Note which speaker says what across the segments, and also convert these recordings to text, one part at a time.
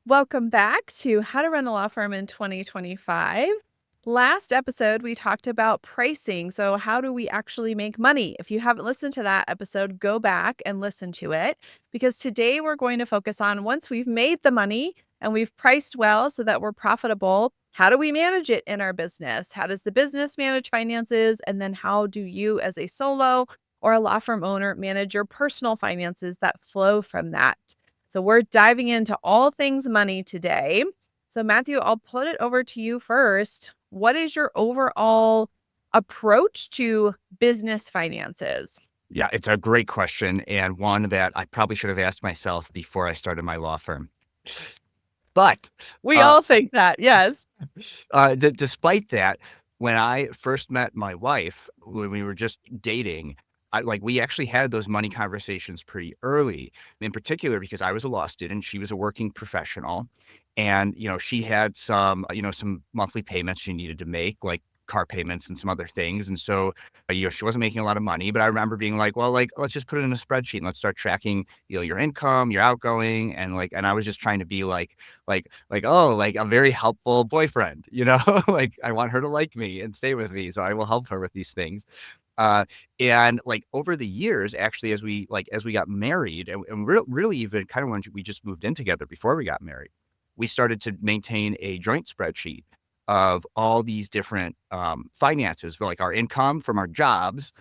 Speaker 1: Welcome back to How to Run a Law Firm in 2025. Last episode, we talked about pricing. So, how do we actually make money? If you haven't listened to that episode, go back and listen to it because today we're going to focus on once we've made the money and we've priced well so that we're profitable, how do we manage it in our business? How does the business manage finances? And then, how do you, as a solo or a law firm owner, manage your personal finances that flow from that? So we're diving into all things money today. So Matthew, I'll put it over to you first. What is your overall approach to business finances?
Speaker 2: Yeah, it's a great question and one that I probably should have asked myself before I started my law firm. But
Speaker 1: We
Speaker 2: uh,
Speaker 1: all think that, yes.
Speaker 2: despite that, when I first met my wife, when we were just dating, we actually had those money conversations pretty early. In particular, because I was a law student, she was a working professional, and she had some monthly payments she needed to make, like car payments and some other things. And so, she wasn't making a lot of money, but I remember being like, well, let's just put it in a spreadsheet and let's start tracking, your income, your outgoing, and I was just trying to be like a very helpful boyfriend, like I want her to like me and stay with me, so I will help her with these things. Uh, and like over the years, actually, as we got married, and really even kind of when we just moved in together before we got married, we started to maintain a joint spreadsheet of all these different finances for like our income from our jobs,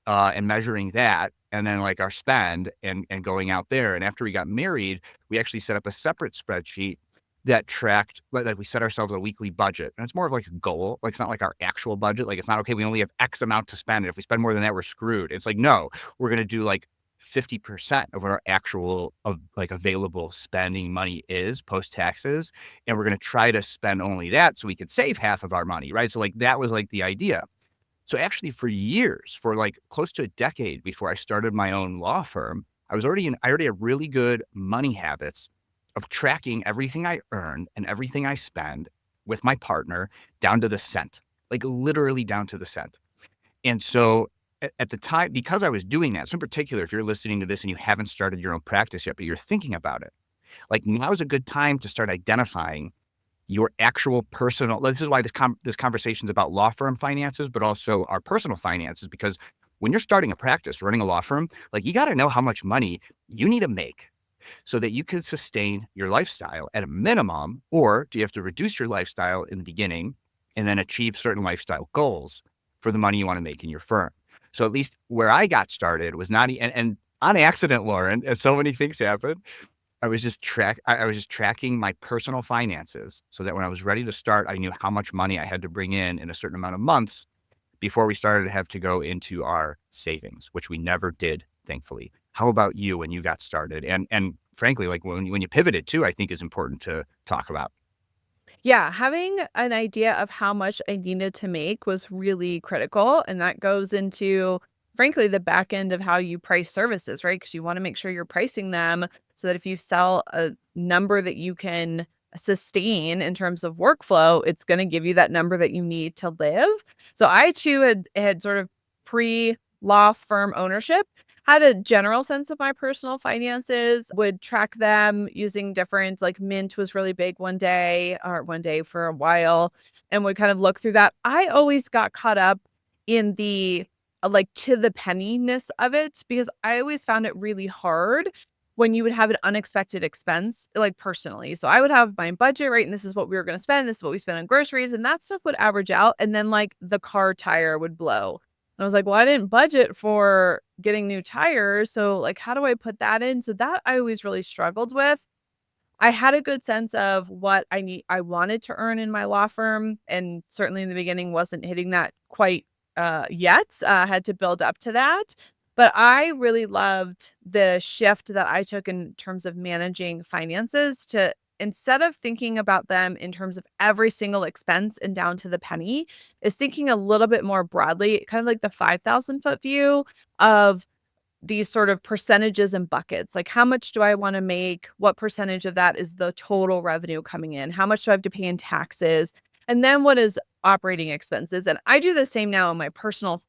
Speaker 2: and measuring that, and then like our spend and going out there. And after we got married, we actually set up a separate spreadsheet that tracked, like we set ourselves a weekly budget. And it's more of like a goal. Like it's not like our actual budget. Like it's not, okay, we only have X amount to spend. And if we spend more than that, we're screwed. It's like, no, we're going to do like 50% of what our actual of like available spending money is post taxes. And we're going to try to spend only that so we could save half of our money. Right. So like that was like the idea. So actually for years, for like close to a decade before I started my own law firm, I already had really good money habits of tracking everything I earn and everything I spend with my partner down to the cent, like literally down to the cent. And so at the time, because I was doing that, so in particular, if you're listening to this and you haven't started your own practice yet, but you're thinking about it, like now is a good time to start identifying your actual personal. This is why this conversation is about law firm finances, but also our personal finances, because when you're starting a practice, running a law firm, like you got to know how much money you need to make so that you can sustain your lifestyle at a minimum, or do you have to reduce your lifestyle in the beginning and then achieve certain lifestyle goals for the money you want to make in your firm? So at least where I got started was not, and on accident, Lauren, as so many things happen, I was just tracking my personal finances so that when I was ready to start, I knew how much money I had to bring in a certain amount of months before we started to have to go into our savings, which we never did, thankfully. How about you when you got started? And frankly, like when you pivoted too, I think is important to talk about.
Speaker 1: Yeah, having an idea of how much I needed to make was really critical. And that goes into, frankly, the back end of how you price services, right? Because you want to make sure you're pricing them so that if you sell a number that you can sustain in terms of workflow, it's going to give you that number that you need to live. So I too had sort of pre law firm ownership had a general sense of my personal finances, would track them using different, like Mint was really big one day or one day for a while, and would kind of look through that. I always got caught up in the like to the penniness of it because I always found it really hard when you would have an unexpected expense, like personally. So I would have my budget, right? And this is what we were going to spend. This is what we spend on groceries. And that stuff would average out. And then like the car tire would blow. And I was like, well, I didn't budget for getting new tires. So, like, how do I put that in? So, that I always really struggled with. I had a good sense of what I wanted to earn in my law firm. And certainly in the beginning, wasn't hitting that quite yet. Had to build up to that. But I really loved the shift that I took in terms of managing finances to instead of thinking about them in terms of every single expense and down to the penny, is thinking a little bit more broadly, kind of like the 5,000-foot view of these sort of percentages and buckets. Like, how much do I want to make? What percentage of that is the total revenue coming in? How much do I have to pay in taxes? And then what is operating expenses? And I do the same now in my personal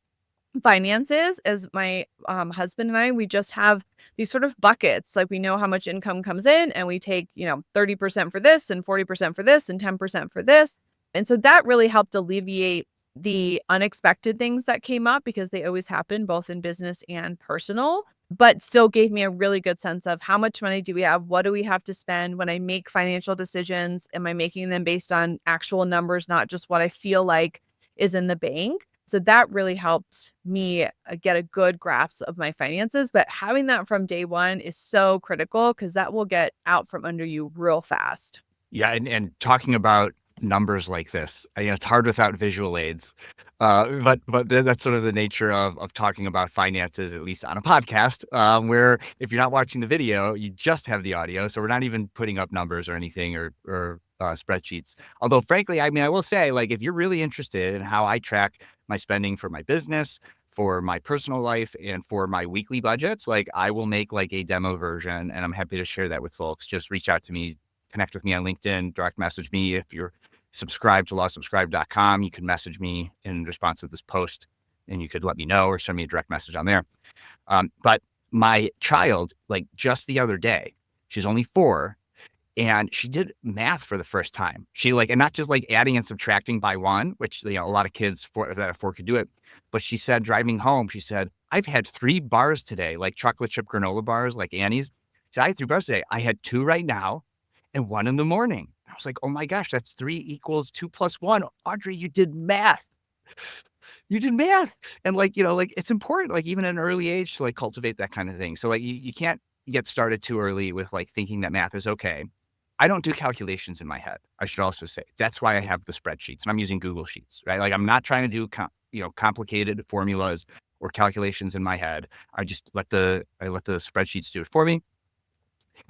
Speaker 1: finances as my husband and I, we just have these sort of buckets. Like we know how much income comes in and we take, 30% for this and 40% for this and 10% for this. And so that really helped alleviate the unexpected things that came up because they always happen both in business and personal, but still gave me a really good sense of how much money do we have? What do we have to spend when I make financial decisions? Am I making them based on actual numbers, not just what I feel like is in the bank? So that really helped me get a good grasp of my finances. But having that from day one is so critical because that will get out from under you real fast.
Speaker 2: Yeah, and talking about numbers like this, it's hard without visual aids. But that's sort of the nature of talking about finances, at least on a podcast, where if you're not watching the video, you just have the audio. So we're not even putting up numbers or anything or spreadsheets. Although, frankly, I mean, I will say, like, if you're really interested in how I track my spending for my business, for my personal life, and for my weekly budgets, like, I will make like a demo version, and I'm happy to share that with folks. Just reach out to me, connect with me on LinkedIn, direct message me. If you're subscribed to lawsubscribe.com, you can message me in response to this post and you could let me know or send me a direct message on there. But my child, like just the other day, she's only 4 and she did math for the first time. She like, and not just like adding and subtracting by 1, which, a lot of kids that are 4 could do it. But she said, driving home, she said, I've had 3 bars today, like chocolate chip granola bars, like Annie's. She said, I had 3 bars today. I had 2 right now and 1 in the morning. I was like, oh my gosh, that's 3 equals 2 plus 1. Audrey, you did math. You did math. And like, like it's important, like even at an early age to like cultivate that kind of thing. So like you can't get started too early with like thinking that math is okay. I don't do calculations in my head. I should also say that's why I have the spreadsheets and I'm using Google Sheets, right? Like I'm not trying to do, complicated formulas or calculations in my head. I let the spreadsheets do it for me.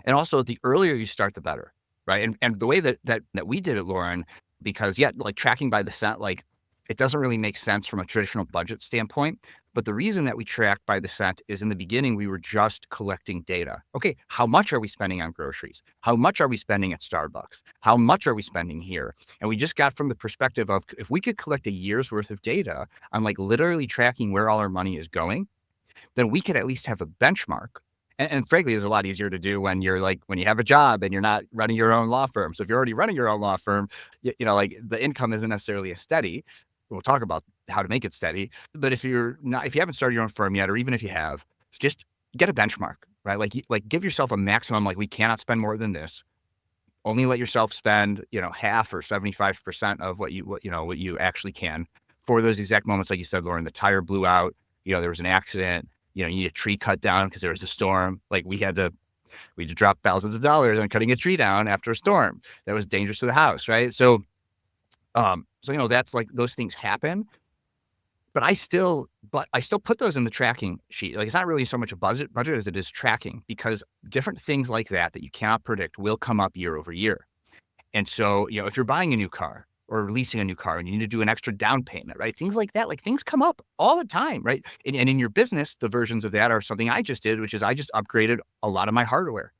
Speaker 2: And also, the earlier you start, the better, right? And the way that we did it, Lauren, because yeah, like tracking by the cent, like it doesn't really make sense from a traditional budget standpoint. But the reason that we track by the cent is in the beginning, we were just collecting data. Okay, how much are we spending on groceries? How much are we spending at Starbucks? How much are we spending here? And we just got from the perspective of if we could collect a year's worth of data on like literally tracking where all our money is going, then we could at least have a benchmark. And frankly, it's a lot easier to do when you're like, when you have a job and you're not running your own law firm. So if you're already running your own law firm, like the income isn't necessarily as steady. We'll talk about how to make it steady. But if you haven't started your own firm yet, or even if you have, just get a benchmark, right? Like give yourself a maximum, like we cannot spend more than this. Only let yourself spend, half or 75% of what you actually can for those exact moments. Like you said, Lauren, the tire blew out, there was an accident, you need a tree cut down because there was a storm. Like we had to drop thousands of dollars on cutting a tree down after a storm that was dangerous to the house. Right. So, that's like those things happen, but I still put those in the tracking sheet. Like it's not really so much a budget as it is tracking, because different things like that you cannot predict will come up year over year. And so, if you're buying a new car or leasing a new car and you need to do an extra down payment, right? Things like that, like things come up all the time, right? And in your business, the versions of that are something I just did, which is I just upgraded a lot of my hardware.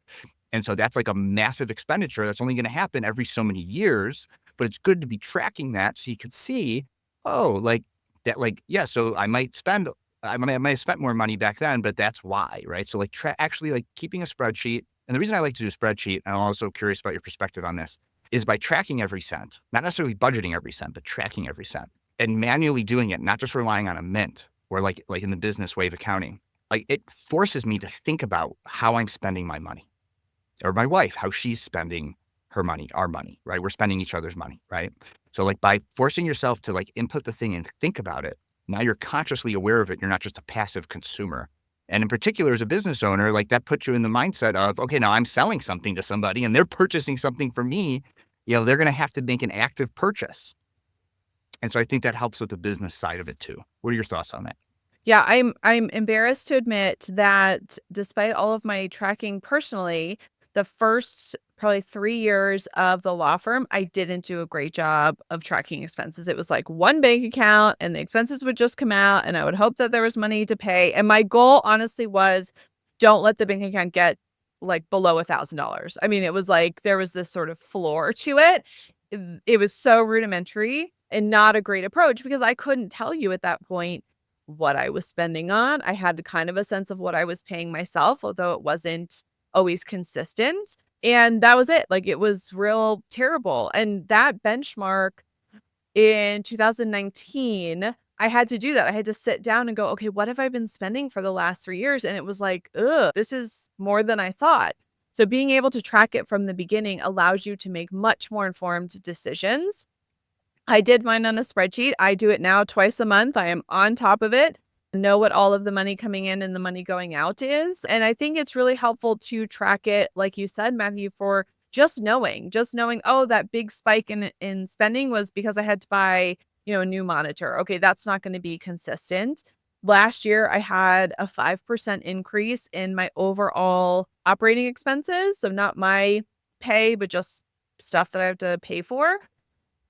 Speaker 2: And so that's like a massive expenditure that's only going to happen every so many years. But it's good to be tracking that so you can see, oh, like that, like, yeah, so I might have spent more money back then, but that's why, right? So like actually like keeping a spreadsheet. And the reason I like to do a spreadsheet, and I'm also curious about your perspective on this, is by tracking every cent, not necessarily budgeting every cent, but tracking every cent and manually doing it, not just relying on a mint or like in the business way of accounting. Like it forces me to think about how I'm spending my money, or my wife, how she's spending her money, our money, right? We're spending each other's money, right? So like by forcing yourself to like input the thing and think about it, now you're consciously aware of it. You're not just a passive consumer. And in particular, as a business owner, like that puts you in the mindset of, okay, now I'm selling something to somebody and they're purchasing something from me. They're going to have to make an active purchase. And so I think that helps with the business side of it too. What are your thoughts on that?
Speaker 1: Yeah, I'm embarrassed to admit that despite all of my tracking personally, the first probably 3 years of the law firm, I didn't do a great job of tracking expenses. It was like one bank account and the expenses would just come out and I would hope that there was money to pay. And my goal honestly was don't let the bank account get like below $1,000. I mean, it was like there was this sort of floor to it. It was so rudimentary and not a great approach because I couldn't tell you at that point what I was spending on. I had kind of a sense of what I was paying myself, although it wasn't always consistent. And that was it. Like it was real terrible. And that benchmark in 2019, I had to do that. I had to sit down and go, okay, what have I been spending for the last 3 years? And it was like, ugh, this is more than I thought. So being able to track it from the beginning allows you to make much more informed decisions. I did mine on a spreadsheet. I do it now twice a month. I am on top of it, know what all of the money coming in and the money going out is. And I think it's really helpful to track it, like you said, Matthew, for just knowing, oh, that big spike in spending was because I had to buy, a new monitor. Okay, that's not going to be consistent. Last year, I had a 5% increase in my overall operating expenses. So not my pay, but just stuff that I have to pay for.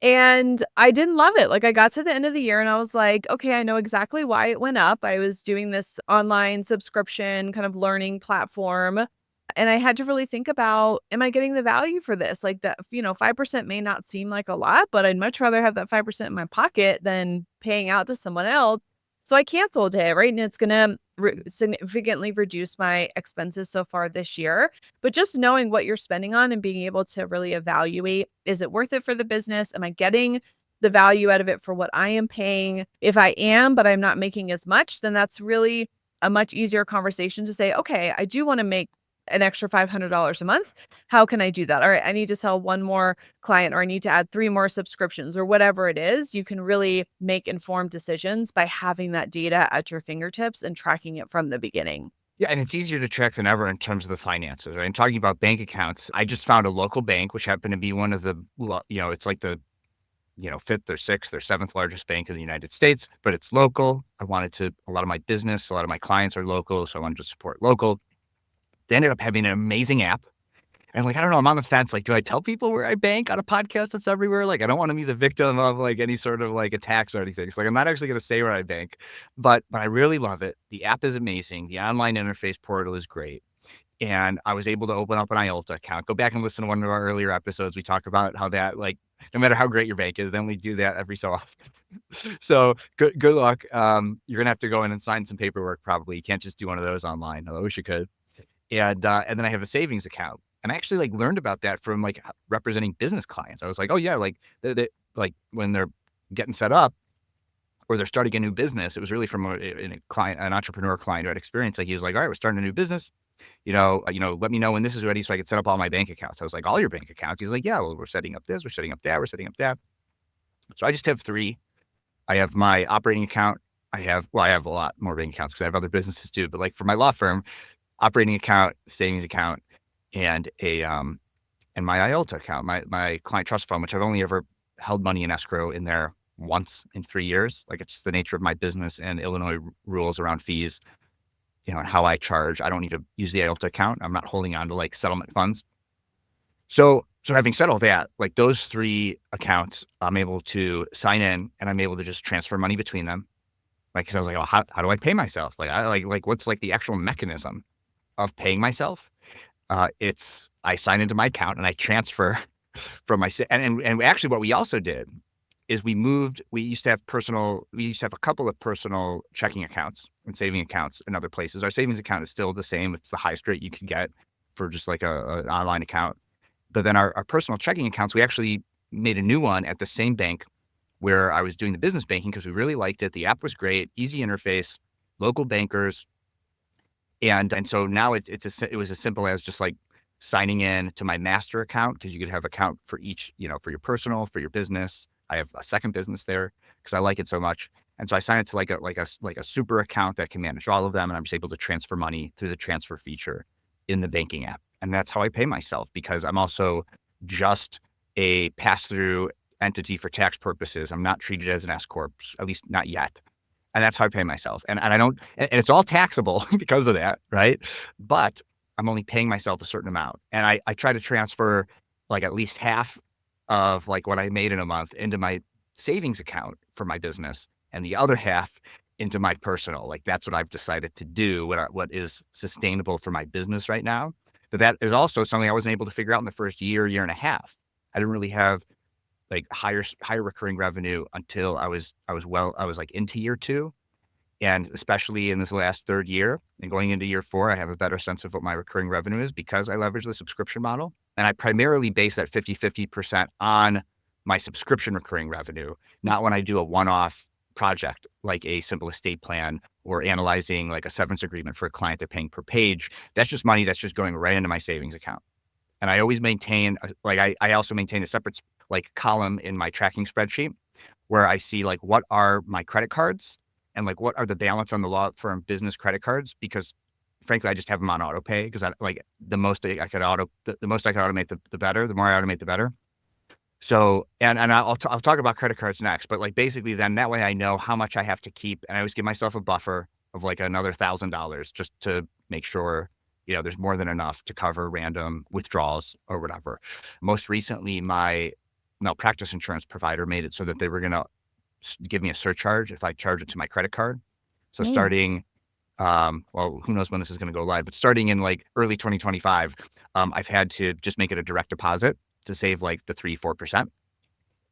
Speaker 1: And I didn't love it. Like, I got to the end of the year and I was like, "Okay, I know exactly why it went up." I was doing this online subscription kind of learning platform, and I had to really think about, am I getting the value for this? Like, 5% may not seem like a lot, but I'd much rather have that 5% in my pocket than paying out to someone else. So I canceled it, right? And it's gonna significantly reduce my expenses so far this year. But just knowing what you're spending on and being able to really evaluate, is it worth it for the business? Am I getting the value out of it for what I am paying? If I am, but I'm not making as much, then that's really a much easier conversation to say, okay, I do want to make an extra $500 a month. How can I do that? All right, I need to sell one more client, or I need to add 3 more subscriptions, or whatever it is. You can really make informed decisions by having that data at your fingertips and tracking it from the beginning.
Speaker 2: Yeah, and it's easier to track than ever in terms of the finances, right? And talking about bank accounts, I just found a local bank, which happened to be one of the, it's like the, fifth or sixth or seventh largest bank in the United States, but it's local. A lot of my business, a lot of my clients are local, so I wanted to support local. They ended up having an amazing app. And like, I don't know, I'm on the fence. Like, do I tell people where I bank on a podcast that's everywhere? Like, I don't want to be the victim of like any sort of like attacks or anything. So like, I'm not actually going to say where I bank, but I really love it. The app is amazing. The online interface portal is great. And I was able to open up an IOLTA account. Go back and listen to one of our earlier episodes. We talk about how that, like, no matter how great your bank is, then we do that every so often. So good luck. You're gonna have to go in and sign some paperwork probably. You can't just do one of those online. I wish you could. And then I have a savings account. And I actually like learned about that from like representing business clients. I was like, oh yeah, like like when they're getting set up or they're starting a new business, it was really from a client, an entrepreneur client who had experience. Like he was like, all right, we're starting a new business. Let me know when this is ready so I can set up all my bank accounts. I was like, all your bank accounts? He's like, yeah, well, we're setting up this, we're setting up that, we're setting up that. So I just have 3. I have my operating account. I have a lot more bank accounts because I have other businesses too. But like for my law firm, operating account, savings account, and and my IOLTA account, my client trust fund, which I've only ever held money in escrow in there once in 3 years. Like it's just the nature of my business and Illinois rules around fees, and how I charge. I don't need to use the IOLTA account. I'm not holding on to like settlement funds. So having said all that, like those 3 accounts, I'm able to sign in and I'm able to just transfer money between them. Like, cause I was like, oh, how do I pay myself? Like, what's like the actual mechanism of paying myself? I sign into my account and I transfer from my, and actually what we also did is we used to have a couple of personal checking accounts and saving accounts in other places. Our savings account is still the same. It's the highest rate you can get for just like an online account. But then our personal checking accounts, we actually made a new one at the same bank where I was doing the business banking because we really liked it. The app was great, easy interface, local bankers. And so now it was as simple as just like signing in to my master account, because you could have account for each, for your personal, for your business. I have a second business there because I like it so much. And so I sign it to like a super account that can manage all of them. And I'm just able to transfer money through the transfer feature in the banking app. And that's how I pay myself, because I'm also just a pass-through entity for tax purposes. I'm not treated as an S corp, at least not yet. And that's how I pay myself. And I don't, and it's all taxable because of that, right? But I'm only paying myself a certain amount. And I try to transfer like at least half of like what I made in a month into my savings account for my business, and the other half into my personal. Like that's what I've decided to do, what is sustainable for my business right now. But that is also something I wasn't able to figure out in the first year and a half. I didn't really have like higher recurring revenue until I was like into year 2. And especially in this last third year and going into year 4, I have a better sense of what my recurring revenue is because I leverage the subscription model. And I primarily base that 50/50% on my subscription recurring revenue, not when I do a one-off project like a simple estate plan or analyzing like a severance agreement for a client they're paying per page. That's just money that's just going right into my savings account. And I always maintain, I also maintain a separate like column in my tracking spreadsheet where I see like what are my credit cards and like what are the balance on the law firm business credit cards because frankly I just have them on auto pay because I like the most I could automate the better. The more I automate the better. So and I'll talk about credit cards next, but like basically then that way I know how much I have to keep and I always give myself a buffer of like another $1,000 just to make sure there's more than enough to cover random withdrawals or whatever. Most recently, my malpractice insurance provider made it so that they were going to give me a surcharge if I charge it to my credit card. So
Speaker 1: Mm.
Speaker 2: starting, well, who knows when this is going to go live, but starting in like early 2025, I've had to just make it a direct deposit to save like the 3-4%.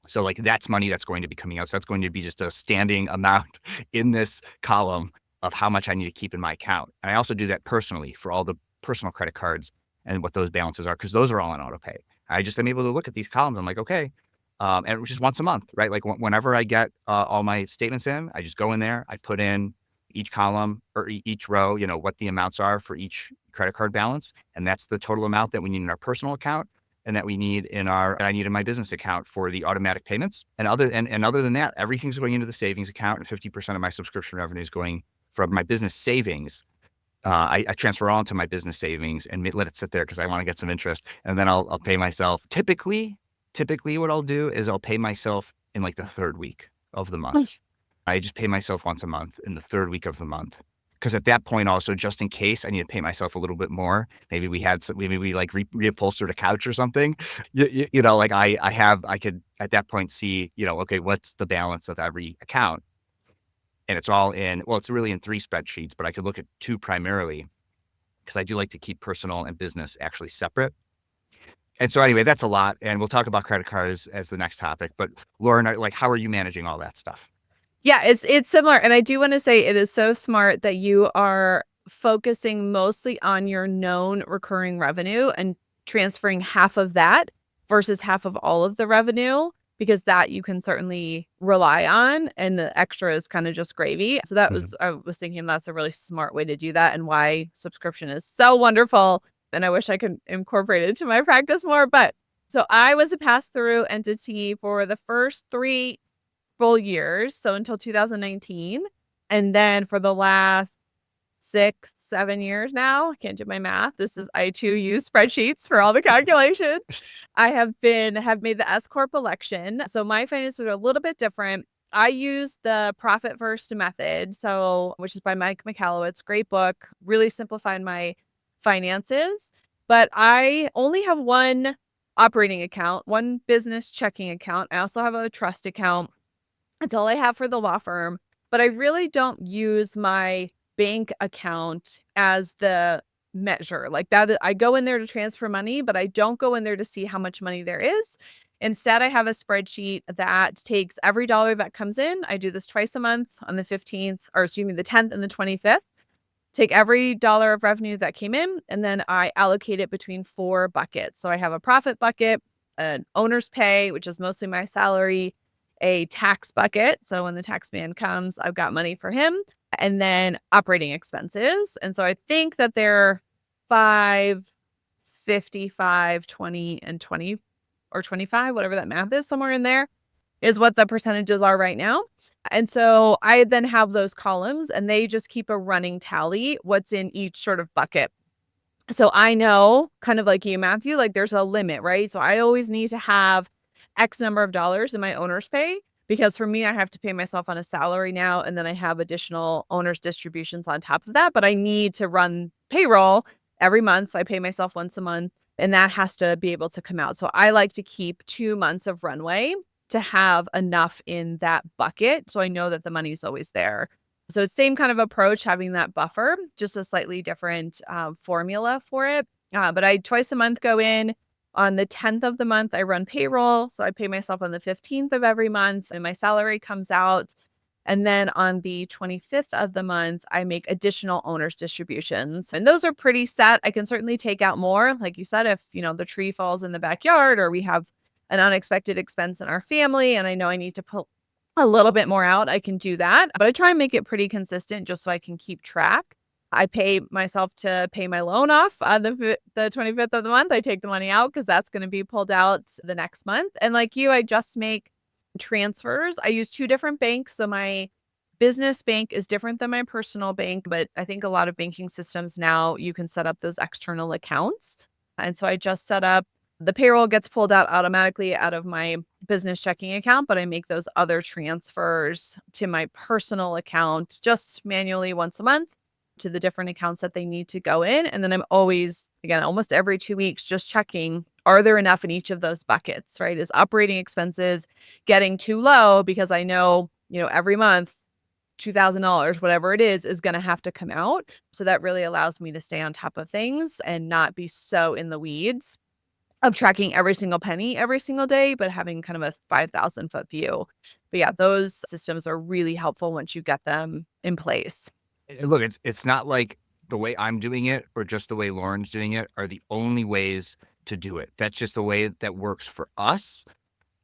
Speaker 2: So like that's money that's going to be coming out. So that's going to be just a standing amount in this column of how much I need to keep in my account. And I also do that personally for all the personal credit cards and what those balances are, because those are all on auto pay. I just am able to look at these columns. I'm like, okay. And it was just once a month, right? Like whenever I get all my statements in, I just go in there, I put in each column or each row, what the amounts are for each credit card balance. And that's the total amount that we need in our personal account and that we need I need in my business account for the automatic payments. And other than that, everything's going into the savings account and 50% of my subscription revenue is going from my business savings. I transfer all into my business savings and let it sit there because I want to get some interest. And then I'll pay myself. Typically what I'll do is I'll pay myself in like the third week of the month. I just pay myself once a month in the third week of the month. Because at that point also, just in case I need to pay myself a little bit more, maybe we like reupholstered a couch or something, like I could at that point see, okay, what's the balance of every account? And it's all it's really in 3 spreadsheets, but I could look at 2 primarily because I do like to keep personal and business actually separate. And so anyway, that's a lot. And we'll talk about credit cards as the next topic. But Lauren, like, how are you managing all that stuff?
Speaker 1: Yeah, it's similar, and I do wanna say it is so smart that you are focusing mostly on your known recurring revenue and transferring half of that versus half of all of the revenue, because that you can certainly rely on, and the extra is kinda just gravy. So
Speaker 2: Mhm.
Speaker 1: I was thinking that's a really smart way to do that and why subscription is so wonderful, and I wish I could incorporate it into my practice more, but so I was a pass-through entity for the first 3 full years, so until 2019, and then for the last 6, 7 years now, I can't do my math. I too use spreadsheets for all the calculations. Have made the S corp election, so my finances are a little bit different. I use the profit first method, so which is by Mike Michalowicz, great book, really simplified my finances, but I only have 1 operating account, 1 business checking account. I also have a trust account. That's all I have for the law firm, but I really don't use my bank account as the measure. Like that, I go in there to transfer money, but I don't go in there to see how much money there is. Instead, I have a spreadsheet that takes every dollar that comes in. I do this twice a month on the 15th, or excuse me, the 10th and the 25th. Take every dollar of revenue that came in, and then I allocate it between 4 buckets. So I have a profit bucket, an owner's pay, which is mostly my salary, a tax bucket. So when the tax man comes, I've got money for him, and then operating expenses. And so I think that they're 5, 55, 20, and 20 or 25, whatever that math is, somewhere in there is what the percentages are right now. And so I then have those columns and they just keep a running tally what's in each sort of bucket. So I know, kind of like you, Matthew, like there's a limit, right? So I always need to have X number of dollars in my owner's pay because for me, I have to pay myself on a salary now. And then I have additional owner's distributions on top of that. But I need to run payroll every month. I pay myself once a month and that has to be able to come out. So I like to keep 2 months of runway to have enough in that bucket. So I know that the money's always there. So it's same kind of approach, having that buffer, just a slightly different formula for it. But I twice a month go in. On the 10th of the month, I run payroll. So I pay myself on the 15th of every month, and my salary comes out. And then on the 25th of the month, I make additional owner's distributions. And those are pretty set. I can certainly take out more. Like you said, if, the tree falls in the backyard or we have an unexpected expense in our family and I know I need to pull a little bit more out, I can do that. But I try and make it pretty consistent just so I can keep track. I pay myself to pay my loan off on the 25th of the month. I take the money out because that's going to be pulled out the next month. And like you, I just make transfers. I use two different banks. So my business bank is different than my personal bank, but I think a lot of banking systems now you can set up those external accounts. And so I just set up the payroll gets pulled out automatically out of my business checking account, but I make those other transfers to my personal account just manually once a month to the different accounts that they need to go in. And then I'm always, again, almost every 2 weeks, just checking, are there enough in each of those buckets, right? Is operating expenses getting too low? Because I know, every month, $2,000, whatever it is going to have to come out. So that really allows me to stay on top of things and not be so in the weeds of tracking every single penny every single day, but having kind of a 5,000-foot view. But yeah, those systems are really helpful once you get them in place.
Speaker 2: And look, it's not like the way I'm doing it or just the way Lauren's doing it are the only ways to do it. That's just the way that works for us.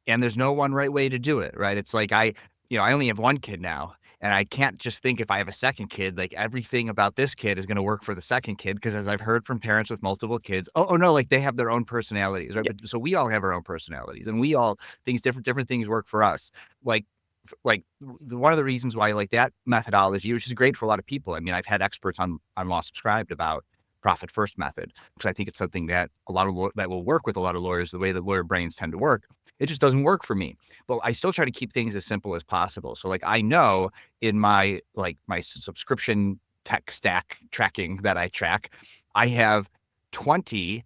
Speaker 2: And there's no one right way to do it, right? It's like I only have one kid now, and I can't just think if I have a second kid, like everything about this kid is going to work for the second kid. Because as I've heard from parents with multiple kids, oh no, like they have their own personalities, right?
Speaker 1: Yep.
Speaker 2: But so we all have our own personalities, and we all different things work for us. Like one of the reasons why I like that methodology, which is great for a lot of people. I mean, I've had experts on Law Subscribed about profit first method, because I think it's something that that will work with a lot of lawyers, the way that lawyer brains tend to work. It just doesn't work for me. But I still try to keep things as simple as possible. So like I know in my subscription tech stack tracking that I track, I have 20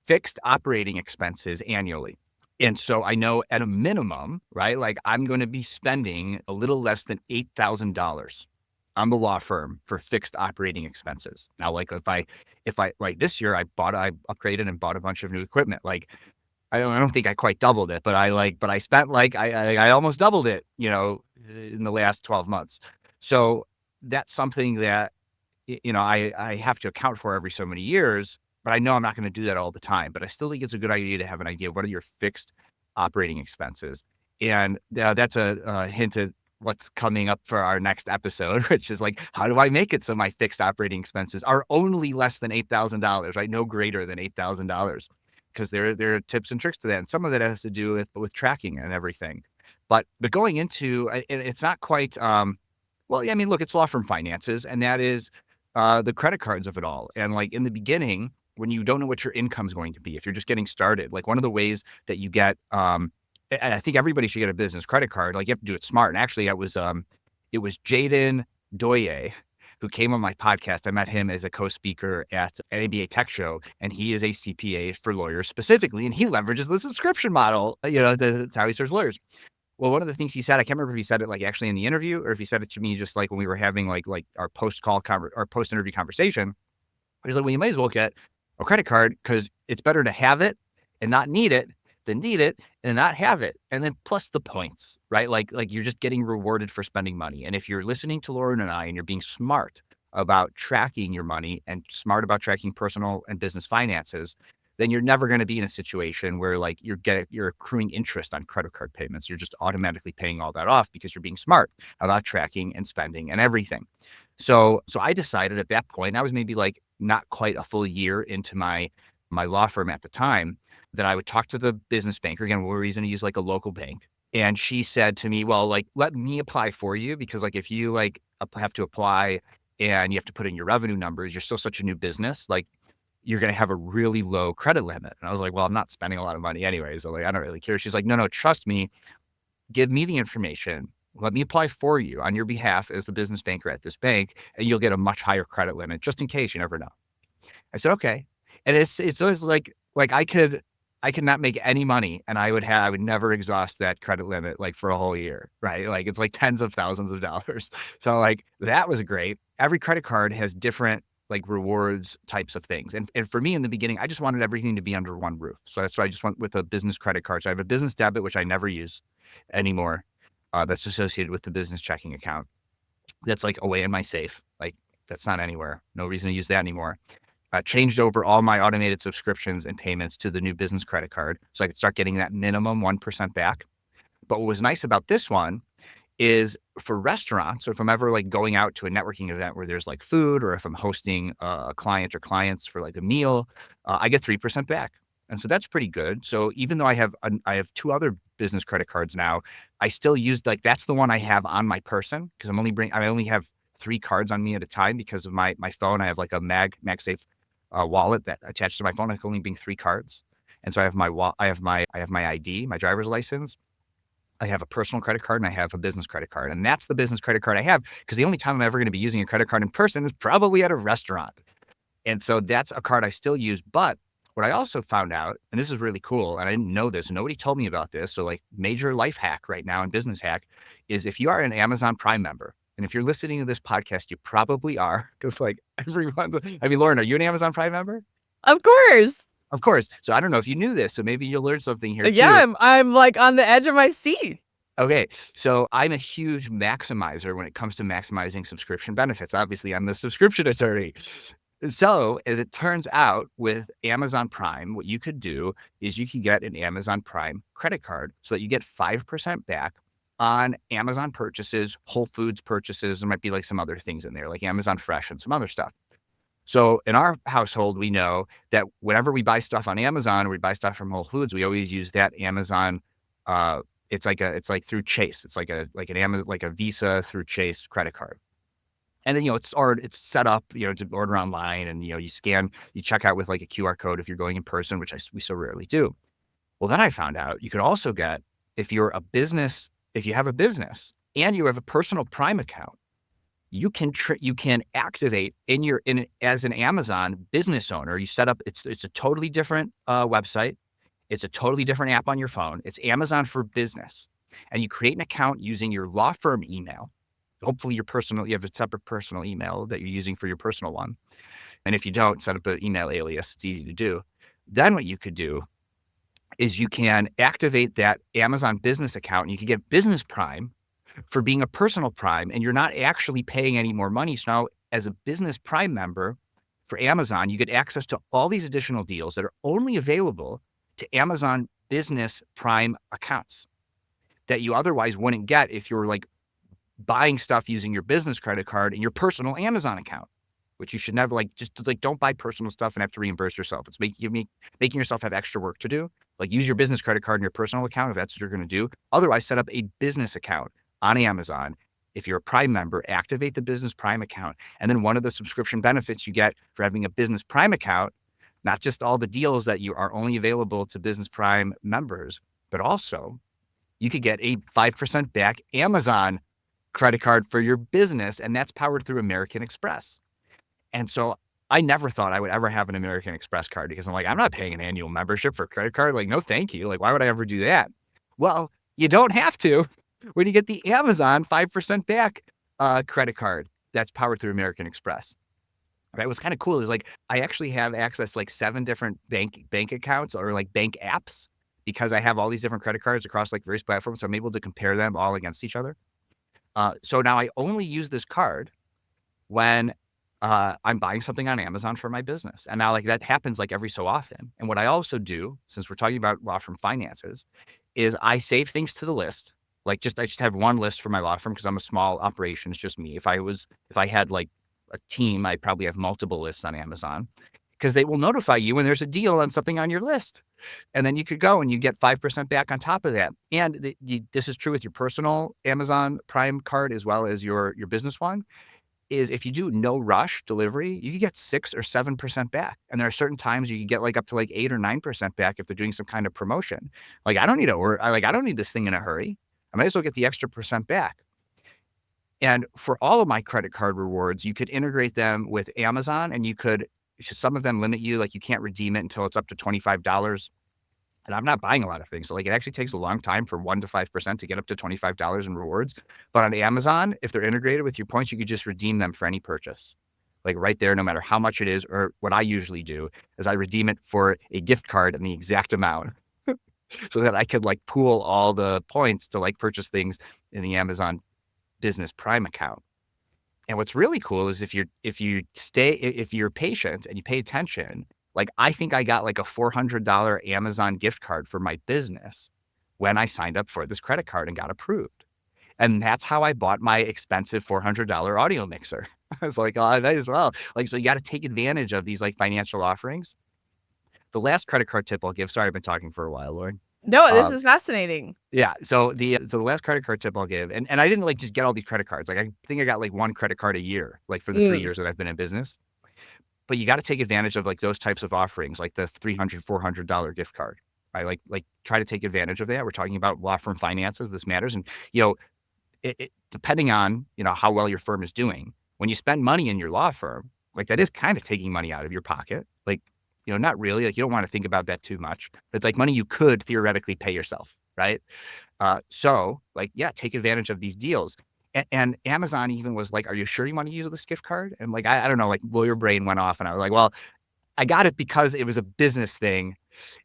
Speaker 2: fixed operating expenses annually. And so I know at a minimum, right, like I'm going to be spending a little less than $8,000 on the law firm for fixed operating expenses. Now, like if I like this year, I upgraded and bought a bunch of new equipment. Like I don't think I quite doubled it, but I spent I almost doubled it, in the last 12 months. So that's something that, I have to account for every so many years, but I know I'm not going to do that all the time. But I still think it's a good idea to have an idea of what are your fixed operating expenses. And that's a hint at what's coming up for our next episode, which is like, how do I make it so my fixed operating expenses are only less than $8,000, right? No greater than $8,000, because there are tips and tricks to that. And some of that has to do with tracking and everything. But going into, and it's not quite, well, I mean, look, it's law firm finances, and that is the credit cards of it all. And like in the beginning, when you don't know what your income's going to be, if you're just getting started, like one of the ways that you get, and I think everybody should get a business credit card. Like you have to do it smart. And actually, it was Jaden Doye who came on my podcast. I met him as a co-speaker at an ABA Tech Show, and he is a CPA for lawyers specifically, and he leverages the subscription model. That's how he serves lawyers. Well, one of the things he said, I can't remember if he said it like actually in the interview or if he said it to me just like when we were having like our our post interview conversation. He's like, well, you might as well get a credit card because it's better to have it and not need it than need it and not have it. And then plus the points, right? Like you're just getting rewarded for spending money. And if you're listening to Lauren and I and you're being smart about tracking your money and smart about tracking personal and business finances, then you're never going to be in a situation where like you're accruing interest on credit card payments. You're just automatically paying all that off because you're being smart about tracking and spending and everything. So I decided at that point, I was maybe like not quite a full year into my law firm at the time, that I would talk to the business banker. Again, we were going to use like a local bank. And she said to me, well, like, let me apply for you, because like if you like have to apply and you have to put in your revenue numbers, you're still such a new business, like you're going to have a really low credit limit. And I was like, well, I'm not spending a lot of money anyways. So like, I don't really care. She's like, no, trust me, give me the information. Let me apply for you on your behalf as the business banker at this bank, and you'll get a much higher credit limit just in case. You never know. I said, okay. And it's always like I could not make any money, and I would never exhaust that credit limit like for a whole year, right? Like it's like tens of thousands of dollars. So like that was great. Every credit card has different like rewards types of things. And for me in the beginning, I just wanted everything to be under one roof. So that's why I just went with a business credit card. So I have a business debit, which I never use anymore. that's associated with the business checking account. That's like away in my safe. Like that's not anywhere. No reason to use that anymore. Changed over all my automated subscriptions and payments to the new business credit card so I could start getting that minimum 1% back. But what was nice about this one is for restaurants, or if I'm ever like going out to a networking event where there's like food, or if I'm hosting a client or clients for like a meal, I get 3% back. And so that's pretty good. So even though I have two other business credit cards now, I still use like that's the one I have on my person because I only have three cards on me at a time because of my phone. I have like a MagSafe wallet that attached to my phone. I can only bring three cards, and so I have I have my ID, my driver's license. I have a personal credit card and I have a business credit card. And that's the business credit card I have because the only time I'm ever going to be using a credit card in person is probably at a restaurant. And so that's a card I still use. But what I also found out, and this is really cool, and I didn't know this, nobody told me about this. So, like, major life hack right now and business hack is if you are an Amazon Prime member, and if you're listening to this podcast, you probably are because, like, Lauren, are you an Amazon Prime member?
Speaker 1: Of course.
Speaker 2: Of course. So I don't know if you knew this. So maybe you'll learn something here
Speaker 1: Yeah,
Speaker 2: too.
Speaker 1: I'm like on the edge of my seat.
Speaker 2: Okay, so I'm a huge maximizer when it comes to maximizing subscription benefits. Obviously, I'm the subscription attorney. So, as it turns out, with Amazon Prime, what you could do is you could get an Amazon Prime credit card so that you get 5% back on Amazon purchases, Whole Foods purchases. There might be like some other things in there, like Amazon Fresh and some other stuff. So, in our household, we know that whenever we buy stuff on Amazon or we buy stuff from Whole Foods, we always use that Amazon it's like through Chase. It's like a Visa through Chase credit card. And then, it's set up, to order online and, you check out with like a QR code if you're going in person, which we so rarely do. Well, then I found out you could also get, if you have a business and you have a personal Prime account, you can activate as an Amazon business owner. You set up, it's a totally different website. It's a totally different app on your phone. It's Amazon for Business. And you create an account using your law firm email. Hopefully you have a separate personal email that you're using for your personal one. And if you don't, set up an email alias. It's easy to do. Then what you could do is you can activate that Amazon business account and you can get Business Prime for being a personal Prime, and you're not actually paying any more money. So now as a Business Prime member for Amazon, you get access to all these additional deals that are only available to Amazon Business Prime accounts that you otherwise wouldn't get if you were like buying stuff using your business credit card and your personal Amazon account, which you should never don't buy personal stuff and have to reimburse yourself. It's making yourself have extra work to do. Like use your business credit card in your personal account if that's what you're going to do. Otherwise, set up a business account on Amazon. If you're a Prime member, activate the Business Prime account. And then one of the subscription benefits you get for having a Business Prime account, not just all the deals that you are only available to Business Prime members, but also you could get a 5% back Amazon credit card for your business, and that's powered through American Express. And so I never thought I would ever have an American Express card because I'm like, I'm not paying an annual membership for a credit card. Like, no, thank you. Like, why would I ever do that? Well, you don't have to when you get the Amazon 5% back credit card that's powered through American Express. Right. What's kind of cool is like I actually have access to like 7 different bank accounts or like bank apps because I have all these different credit cards across like various platforms. So I'm able to compare them all against each other. So now I only use this card when I'm buying something on Amazon for my business. And now like that happens like every so often. And what I also do, since we're talking about law firm finances, is I save things to the list. Like I just have one list for my law firm because I'm a small operation. It's just me. If I had like a team, I'd probably have multiple lists on Amazon because they will notify you when there's a deal on something on your list. And then you could go and you get 5% back on top of that. And this is true with your personal Amazon Prime card as well as your business one, is if you do no rush delivery, you can get 6 or 7% back. And there are certain times you can get like up to like 8 or 9% back if they're doing some kind of promotion. Like I don't need this thing in a hurry. I might as well get the extra percent back. And for all of my credit card rewards, you could integrate them with Amazon and some of them limit you, like you can't redeem it until it's up to $25. And I'm not buying a lot of things. So like it actually takes a long time for 1 to 5% to get up to $25 in rewards. But on Amazon, if they're integrated with your points, you could just redeem them for any purchase. Like right there, no matter how much it is, or what I usually do is I redeem it for a gift card and the exact amount. so that I could like pool all the points to like purchase things in the Amazon Business Prime account. And what's really cool is if you're patient and you pay attention, like I think I got like a $400 Amazon gift card for my business when I signed up for this credit card and got approved. And that's how I bought my expensive $400 audio mixer. I was like, oh, I might as well. Like, so you got to take advantage of these like financial offerings. The last credit card tip I'll give. Sorry, I've been talking for a while, Lauren.
Speaker 1: No, this
Speaker 2: Um,
Speaker 1: is fascinating.
Speaker 2: yeah. So the last credit card tip I'll give, and I didn't like just get all these credit cards. Like I think I got like one credit card a year, like for the 3 years that I've been in business. But you got to take advantage of like those types of offerings, like the $300, $400 gift card. Right? Like try to take advantage of that. We're talking about law firm finances. This matters, and you know, depending on how well your firm is doing, when you spend money in your law firm, like that is kind of taking money out of your pocket. Like not really. Like you don't want to think about that too much. It's like money you could theoretically pay yourself, right? So like, yeah, take advantage of these deals. And Amazon even was like, "Are you sure you want to use this gift card?" And like, I don't know, like lawyer brain went off, and I was like, "Well, I got it because it was a business thing."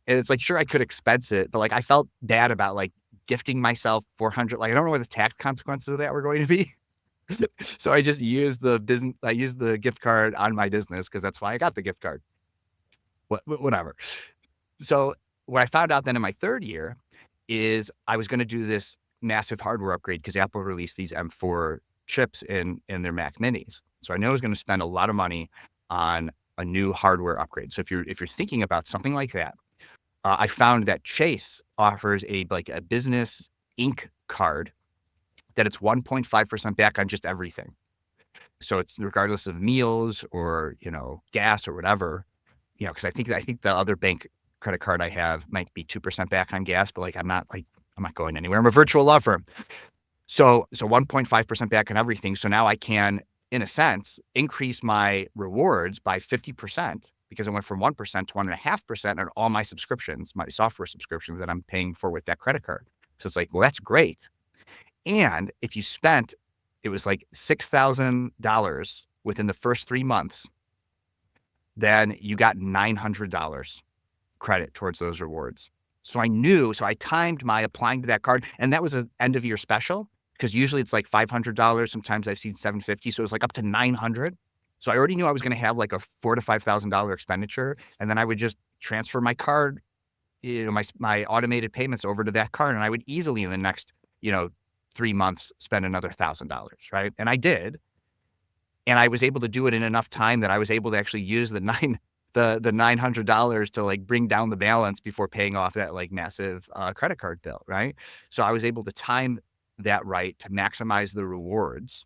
Speaker 2: And it's like, sure, I could expense it, but like, I felt bad about like gifting myself 400. Like, I don't know what the tax consequences of that were going to be. So I just used I used the gift card on my business because that's why I got the gift card. Whatever. So what I found out then in my third year is I was going to do this massive hardware upgrade because Apple released these M4 chips in their Mac Minis. So I knew I was going to spend a lot of money on a new hardware upgrade. So if you're thinking about something like that, I found that Chase offers a business ink card that it's 1.5% back on just everything. So it's regardless of meals or gas or whatever. Because I think the other bank credit card I have might be 2% back on gas, but I'm not going anywhere. I'm a virtual law firm. So 1.5% back on everything. So now I can, in a sense, increase my rewards by 50% because I went from 1% to 1.5% on all my subscriptions, my software subscriptions that I'm paying for with that credit card. So it's like, well, that's great. And if you spent, it was like $6,000 within the first 3 months, then you got $900 credit towards those rewards. So I timed my applying to that card, and that was an end of year special because usually it's like $500. Sometimes I've seen $750. So it was like up to $900. So I already knew I was going to have like a $4,000 to $5,000 expenditure. And then I would just transfer my card, my automated payments over to that card. And I would easily in the next, 3 months spend another $1,000. Right. And I did. And I was able to do it in enough time that I was able to actually use the $900 to like bring down the balance before paying off that like massive credit card bill, right? So I was able to time that right to maximize the rewards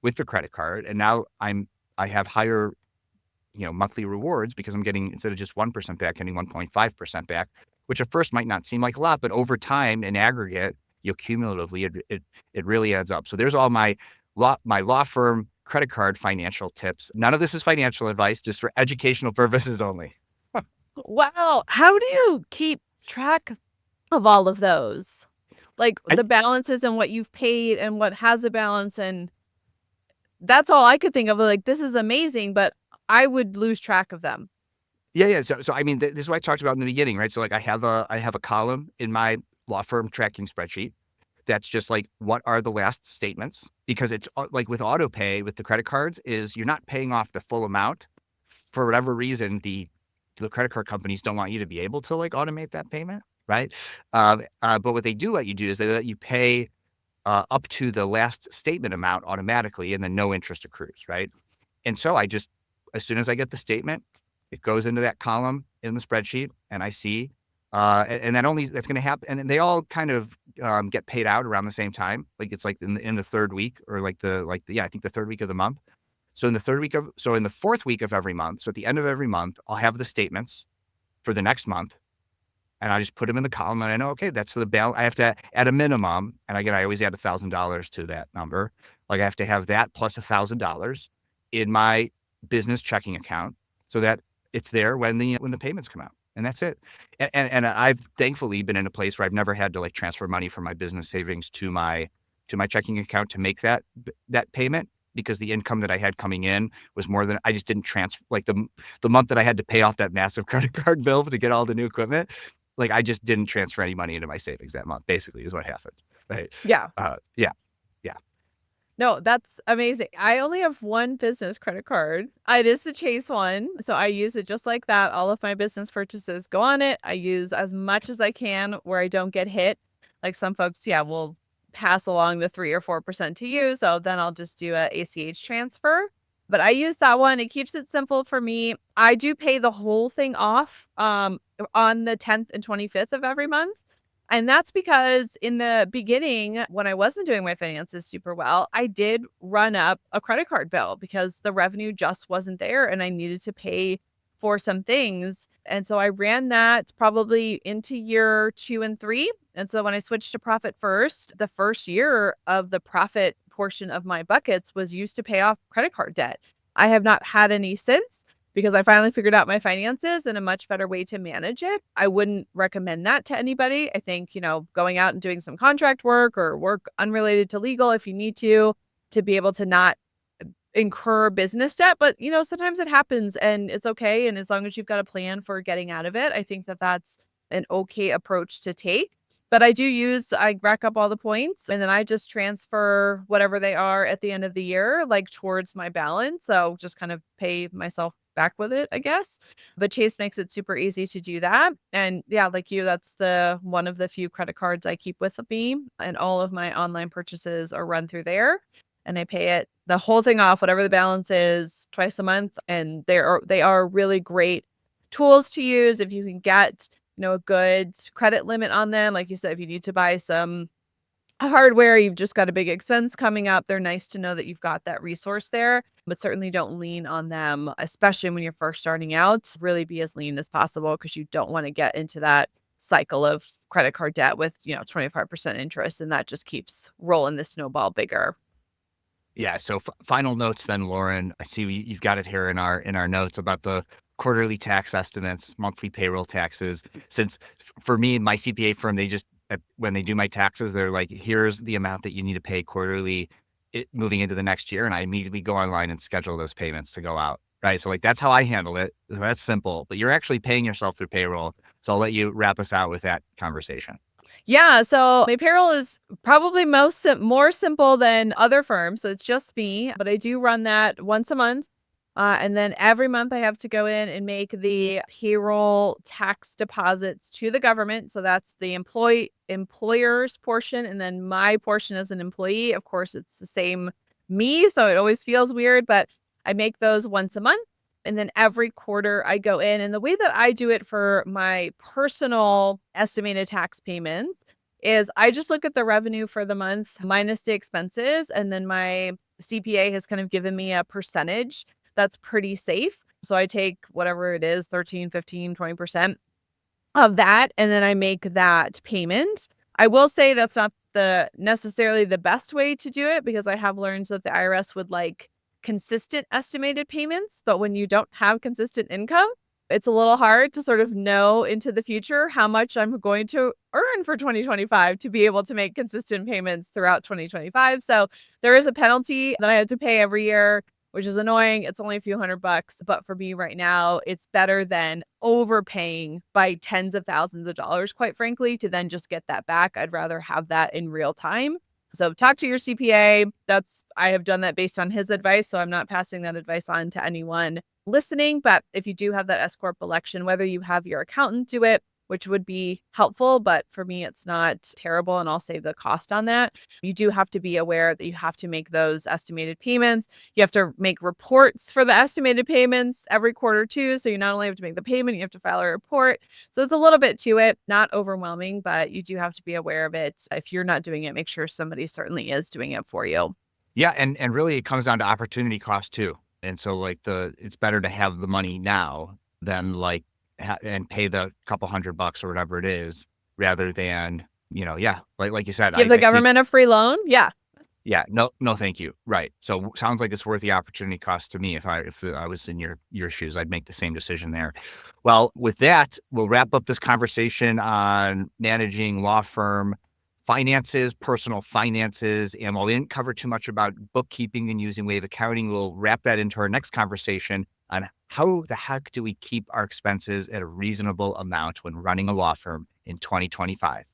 Speaker 2: with the credit card, and now I have higher monthly rewards because I'm getting, instead of just 1% back, getting 1.5% back, which at first might not seem like a lot, but over time in aggregate, cumulatively it really adds up. So there's all my law firm credit card financial tips. None of this is financial advice, just for educational purposes only.
Speaker 1: Wow. How do you keep track of all of those? Like
Speaker 2: I,
Speaker 1: the balances and what you've paid and what has a balance, and that's all I could think of. Like, this is amazing, but I would lose track of them.
Speaker 2: yeah. So I mean, this is what I talked about in the beginning, right? So like I have a column in my law firm tracking spreadsheet that's just like, what are the last statements? Because it's like with auto pay with the credit cards is you're not paying off the full amount. For whatever reason, the credit card companies don't want you to be able to like automate that payment, right? But what they do let you do is they let you pay up to the last statement amount automatically, and then no interest accrues, right? And so as soon as I get the statement, it goes into that column in the spreadsheet, and I see, and that's going to happen. And then they all kind of get paid out around the same time. Like it's like in the third week, or I think the third week of the month. So in the fourth week of every month, so at the end of every month, I'll have the statements for the next month, and I just put them in the column, and I know, okay, that's the balance. I have to add a minimum, and I always add $1,000 to that number. Like I have to have that plus $1,000 in my business checking account so that it's there when the payments come out, and that's it. And I've thankfully been in a place where I've never had to like transfer money from my business savings to my checking account to make that payment, because the income that I had coming in was more than I just didn't transfer. Like the month that I had to pay off that massive credit card bill to get all the new equipment, like, I just didn't transfer any money into my savings that month, basically, is what happened, right?
Speaker 1: Yeah.
Speaker 2: Yeah, yeah.
Speaker 1: No, that's amazing. I only have one business credit card. It is the Chase one. So I use it just like that. All of my business purchases go on it. I use as much as I can where I don't get hit. Like some folks, yeah, will pass along the 3 or 4% to you. So then I'll just do a ACH transfer. But I use that one. It keeps it simple for me. I do pay the whole thing off on the 10th and 25th of every month. And that's because in the beginning, when I wasn't doing my finances super well, I did run up a credit card bill because the revenue just wasn't there and I needed to pay for some things. And so I ran that probably into year 2 and 3. And so when I switched to profit first, the first year of the profit portion of my buckets was used to pay off credit card debt. I have not had any since because I finally figured out my finances and a much better way to manage it. I wouldn't recommend that to anybody. I think, going out and doing some contract work or work unrelated to legal if you need to be able to not incur business debt. But, sometimes it happens and it's okay. And as long as you've got a plan for getting out of it, I think that that's an okay approach to take. But I rack up all the points and then I just transfer whatever they are at the end of the year, like towards my balance. So just kind of pay myself back with it, I guess. But Chase makes it super easy to do that. And yeah, like you, that's the one of the few credit cards I keep with me. And all of my online purchases are run through there. And I pay it the whole thing off, whatever the balance is, twice a month. And they are really great tools to use if you can get a good credit limit on them. Like you said, if you need to buy some hardware, you've just got a big expense coming up. They're nice to know that you've got that resource there, but certainly don't lean on them, especially when you're first starting out. Really be as lean as possible because you don't want to get into that cycle of credit card debt with, 25% interest. And that just keeps rolling the snowball bigger.
Speaker 2: Yeah. So final notes then, Lauren. I see you've got it here in our notes about the quarterly tax estimates, monthly payroll taxes. Since for me, my CPA firm, they just when they do my taxes, they're like, "Here's the amount that you need to pay quarterly, moving into the next year," and I immediately go online and schedule those payments to go out. Right. So like that's how I handle it. So that's simple. But you're actually paying yourself through payroll. So I'll let you wrap us out with that conversation.
Speaker 1: Yeah, so my payroll is probably more simple than other firms. So it's just me, but I do run that once a month. And then every month I have to go in and make the payroll tax deposits to the government. So that's the employer's portion, and then my portion as an employee. Of course, it's the same me, so it always feels weird, but I make those once a month. And then every quarter I go in, and the way that I do it for my personal estimated tax payments is I just look at the revenue for the month minus the expenses. And then my CPA has kind of given me a percentage that's pretty safe. So I take whatever it is, 13, 15, 20% of that. And then I make that payment. I will say that's not necessarily the best way to do it because I have learned that the IRS would like consistent estimated payments. But when you don't have consistent income, it's a little hard to sort of know into the future how much I'm going to earn for 2025 to be able to make consistent payments throughout 2025. So there is a penalty that I have to pay every year, which is annoying. It's only a few $100, but for me right now, it's better than overpaying by tens of thousands of dollars, quite frankly, to then just get that back. I'd rather have that in real time. So talk to your CPA. I have done that based on his advice. So I'm not passing that advice on to anyone listening. But if you do have that S Corp election, whether you have your accountant do it, which would be helpful, but for me, it's not terrible, and I'll save the cost on that. You do have to be aware that you have to make those estimated payments. You have to make reports for the estimated payments every quarter too. So you not only have to make the payment, you have to file a report. So it's a little bit to it, not overwhelming, but you do have to be aware of it. If you're not doing it, make sure somebody certainly is doing it for you.
Speaker 2: Yeah, and really it comes down to opportunity cost too. And so like it's better to have the money now than like and pay the couple $100 or whatever it is rather than, yeah, like you said,
Speaker 1: Give the
Speaker 2: I think,
Speaker 1: government a free loan. Yeah.
Speaker 2: yeah, no, thank you. Right. So sounds like it's worth the opportunity cost to me. If I was in your shoes, I'd make the same decision there. Well, with that, we'll wrap up this conversation on managing law firm finances, personal finances. And while we didn't cover too much about bookkeeping and using Wave accounting, we'll wrap that into our next conversation on how the heck do we keep our expenses at a reasonable amount when running a law firm in 2025?